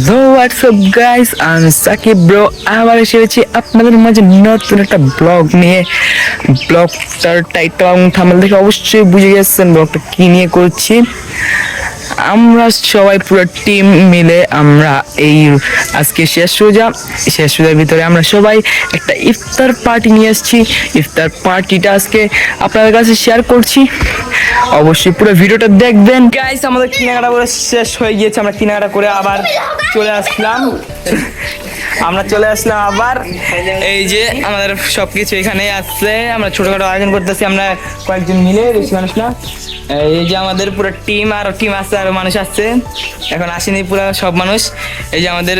Hello WhatsApp guys, আমি Shakib bro আবার এসে গেছি আপনাদের মাঝে নতুন একটা ব্লগ নিয়ে। ব্লগটার টাইটেল এবং থাম্বনেল দেখে অবশ্যই বুঝে গেছেন ব্লগটা কি নিয়ে করছি। আমরা সবাই পুরো টিম মিলে আমরা এই আজকে শেষ রোজার ভিতরে আমরা সবাই একটা ইফতার পার্টি নিয়ে এসেছি। ইফতার পার্টিটা আজকে আপনাদের কাছে শেয়ার করছি, অবশ্যই পুরো ভিডিওটা দেখবেন। গাইস, আমাদের কেনাকাটা করে শেষ হয়ে গিয়েছে, আমরা কেনাকাটা করে আবার চলে আসলাম আবার। এই যে আমাদের সবকিছু এখানে আছে, আমরা ছোটখাটো আয়োজন করতেছি আমরা কয়েকজন মিলে, বেশি মানুষ না। এই যে আমাদের পুরো টিম আছে, আরো মানুষ আসছে, এখন আসেনি পুরো সব মানুষ। এই যে আমাদের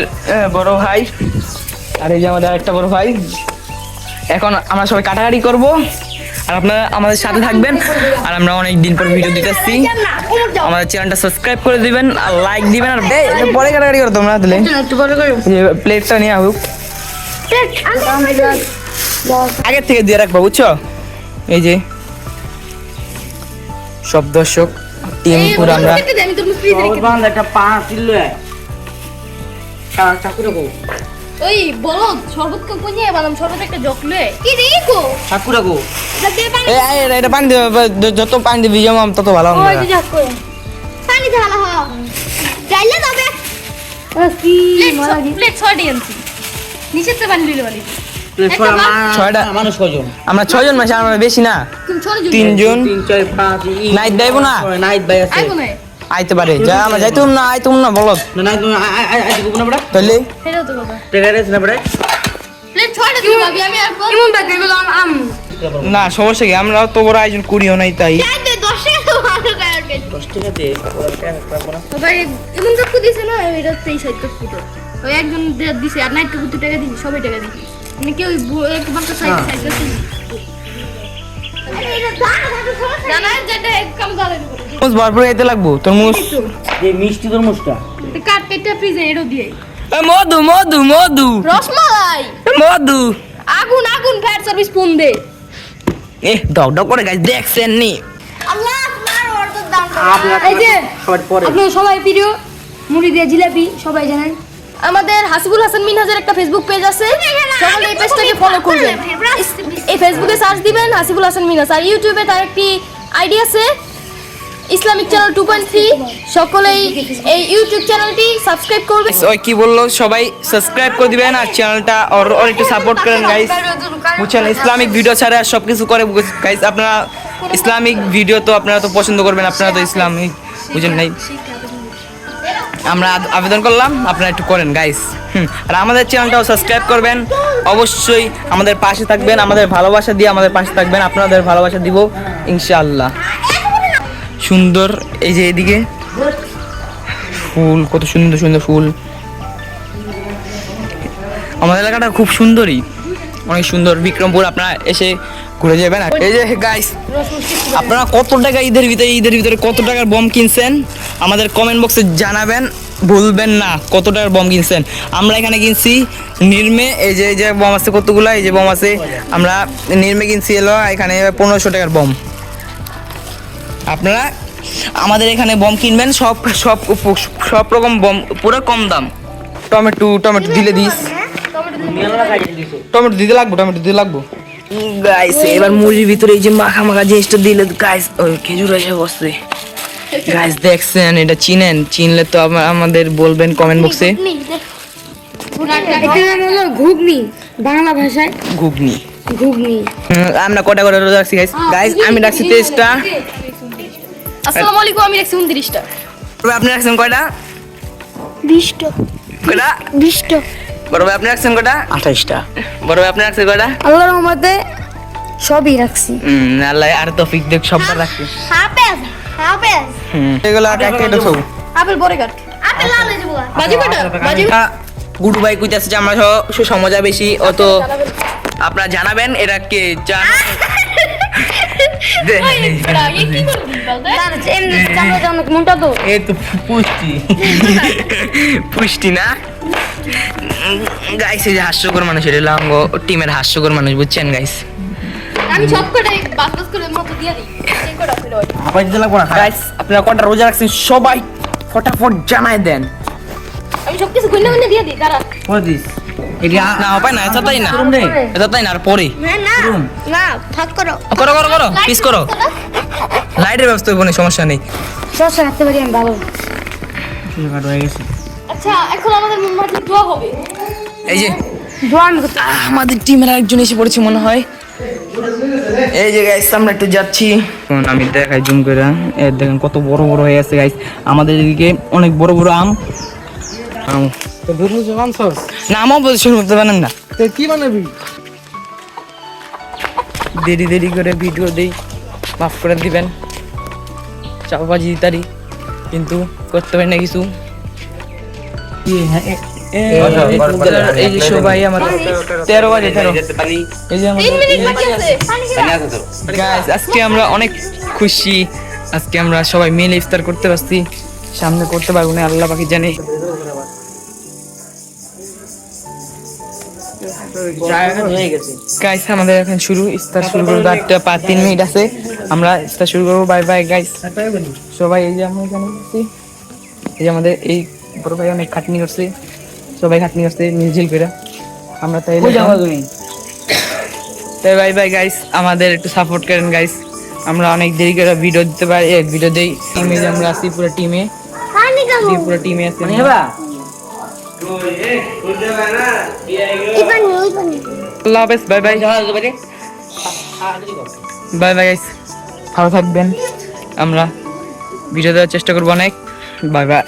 বড় ভাই, আর এই যে আমাদের আরেকটা বড় ভাই। এখন আমরা সবাই কাটাকাটি করব, আর আপনারা আমাদের সাথে থাকবেন। আর আমরা অনেক দিন পর ভিডিও দিতেছি, আমাদের চ্যানেলটা সাবস্ক্রাইব করে দিবেন আর লাইক দিবেন। আর পরে কাটাকাটি করো তোমরা, দিলে প্লেটটা নিয়ে আসুক, আগের থেকে দিয়ে রাখবো, বুঝছো? এই যে সব দর্শক টিম পুরো আমরা ওই বলো শরবত কো কোন নিয়ে বাদাম শরবত একটা জকলে কি দেখো ঠাকুরা গো, এটা পানি দেবে, যত পানি দিবি যেমন তত ভালো হবে। ওই যে কো পানি ঢালা হ চাইলে তবে কি মারা দি প্লেট ছড়ি আনছি নিচেতে পানি দিলে বলি ছয়টা মানুষ কয়জন? আমরা 6 জন, মাসে আমরা বেশি না, তুমি ছোট জন 3 জন। 3 4 5 নাইট দেব না, নাইট ভাই আছে, আইবো না আইতে পারে, যা আমরা যাইতুম না বলো না তুমি আইতে কোন বড় তাহলে ফেরো তো বাবা প্রেগারেন্স না বড় প্লেট ছড়া দিও ভাবি আমি আর এমন ব্যাগ এগুলো আম না সমস্যা কি, আমরা তো বড় আয়োজন করিও নাই তাই। চাই দে 10 টাকা ভালো কার কে 10 টাকা দে ভাই এমন তো দিছে না এটা 23 ফুট ওই একজন দিছে আর নাইট কত টাকা দিছি সবাই টাকা দিছি মানে কেউ একবার তো সাইড দিছি জানা যেটা এক কাম করে মুস ভরপুর এতে লাগবো তরমুজ, যে মিষ্টি তরমুজটা কাট কেটে ফ্রিজে এরো দিয়ে মধু রসমালাই মধু আগুন ফায়ার সার্ভিস ফোন দে ডক করে গাইস, দেখছেন নি? আল্লাহ তোমার অর্ডার দাম আপনার এই যে সবার পরে আপনারা সবাই প্রিয় মুড়ি দিয়ে জিলাপি সবাই জানেন। আমাদের হাসিবুল হাসান মিনহাজের একটা ফেসবুক পেজ আছে, সকলে এই পেজটাকে ফলো করবেন। এই ফেসবুকে সার্চ দিবেন হাসিবুল হাসান মিনহাজ, আর ইউটিউবে তার একটি আইডি আছে ইসলামিক চ্যানেল 2.3, সকলেই এই ইউটিউব চ্যানেলটি সাবস্ক্রাইব করবেন। ওই কি বললো, সবাই সাবস্ক্রাইব করে দিবেন আর চ্যানেলটা আর একটু সাপোর্ট করেন গাইস, বুঝছেন? ইসলামিক ভিডিও ছাড়া সব কিছু করে গাইস, আপনারা ইসলামিক ভিডিও তো আপনারা তো পছন্দ করবেন, আপনারা তো ইসলামিক বুঝেন নাই, আমরা আবেদন করলাম আপনারা একটু করেন গাইস। আর আমাদের চ্যানেলটাও সাবস্ক্রাইব করবেন, অবশ্যই আমাদের পাশে থাকবেন, আমাদের ভালোবাসা দিয়ে আমাদের পাশে থাকবেন, আপনাদের ভালোবাসা দিব ইনশাআল্লাহ। সুন্দর এই যে এদিকে ফুল, কত সুন্দর সুন্দর ফুল, আমাদের এলাকাটা খুব সুন্দরই, অনেক সুন্দর। বিক্রমপুর আপনারা এসে ঘুরে যাবেন। আর এই যে গাইস, আপনারা কত টাকা ঈদের ভিতরে কত টাকার বম কিনছেন আমাদের কমেন্ট বক্সে জানাবেন, ভুলবেন না কত টাকার বম কিনছেন। আমরা এখানে কিনছি নির্মে, এই যে বম আছে কতগুলা, এই যে বম আছে, আমরা নির্মে কিনছি এলো এখানে 1500 টাকার বম। আপনারা আমাদের এখানে বম কিনবেন, সব রকম বম পুরো কম দাম। টমেটো দিলে দিস, টমেটো দিতে লাগবো গাইস। এবার মুড়ির ভিতরে এই যে মাখা জিনিসটা দিলে গাইস, ওই খেজুর এসে বসছে গাইস, দেখছেন? এটা চিনলে তো আমাদের বলবেন কমেন্ট বক্সে। ঘুগনি বাংলা ভাষায় ঘুগনি। আমরা কটা করে রাখছি গাইস, আমি রাখছি 23টা। আসসালামু আলাইকুম, আমি রাখছি 29টা। আপনি রাখছেন কয়টা? 20টা। কয়টা? 20টা। বড় ভাই আপনি রাখছেন কয়টা? 28টা। বড় ভাই আপনি রাখছেন কয়টা? আল্লাহর রহমতে সবই রাখছি। আল্লাহ আর তৌফিক দেখ সবটা রাখছি। হাফেজ এগুলো একটা সব আপেল পরে কাট, আপেল লাল হয়ে যাবো। বাজি গুডু ভাই কইতাছে যে আমরা সমজা বেশি, অত আপনারা জানাবেন এটা কে জান। পুষ্টি না গাইস, এই যে হাস্যকর মানুষ, এটা লাঙ্গ টিমের হাস্যকর মানুষ, বুঝছেন গাইস? আমি সব কটাই বাস করে মতো দিয়ে দিই, এই কটা ফেলো গাইস। আপনারা কটা রোজা রাখছেন সবাই ফটাফট জানাই দেন। আমি সবকিছু গুনে গুনে দিয়ে দিই দাঁড়া করে দিস এটি না হবে না এটা তাই না রুম রে এটা তাই না আর পরে না রুম না থাক করো করো করো করো পিস করো লাইটের ব্যবস্থা হবে কোনো সমস্যা নেই সমস্যা রাখতে পারি আমি ভালো কাট হয়ে গেছে আচ্ছা এখন আমাদের মধ্যে দোয়া হবে এই যে দোয়া আমি করতে আমাদের টিমের আরেকজন এসে পড়েছে মনে হয় এই যে গাইস আমরা একটু যাচ্ছি আমি দেখাই জুম করে দেখেন কত বড় বড় হয়ে আছে গাইস আমাদের এদিকে অনেক বড় বড় আম তো দুধ আনছস না আমও শুরু করতে পারেন না তো কি বানাবি দেরি দেরি করে ভিডিও দেই মাফ করে দিবেন চাপাবাজি তারি কিন্তু করতে পারি না কিছু এই যে সবাই আমাদের 13 বাজে 13 এই যে 3 মিনিট বাকি আছে গাইস আজকে আমরা অনেক খুশি আজকে আমরা সবাই মিলে ইফতার করতে পারছি সামনে করতে পারবো না আল্লাহ পাকি জানে হয়ে গেছে গাইস আমাদের এখন শুরু ইফতার শুরু করবো 3 মিনিট আছে আমরা ইফতার শুরু করবো বাই বাই গাইস সবাই এই যে আমরা এখানে আছি এই যে আমাদের এই বড় ভাই অনেক খাটনি করছে সবাই খাটনি করছে মিলঝিল করে আমরা তাই তাই বাই বাই গাইস আমাদের একটু সাপোর্ট করেন গাইস আমরা অনেক দেরি করে ভিডিও দিতে পারি ভিডিও দেই টিমে যে আমরা আছি পুরো টিমে পানি খাবো পুরো টিমে আছি মানে হেবা কি পানি ওই পানি আল্লাহ হাফেজ বাই বাই যাওয়া যেতে পারে বাই বাই গাইস ভালো থাকবেন আমরা ভিডিও দেওয়ার চেষ্টা করবো অনেক বাই বাই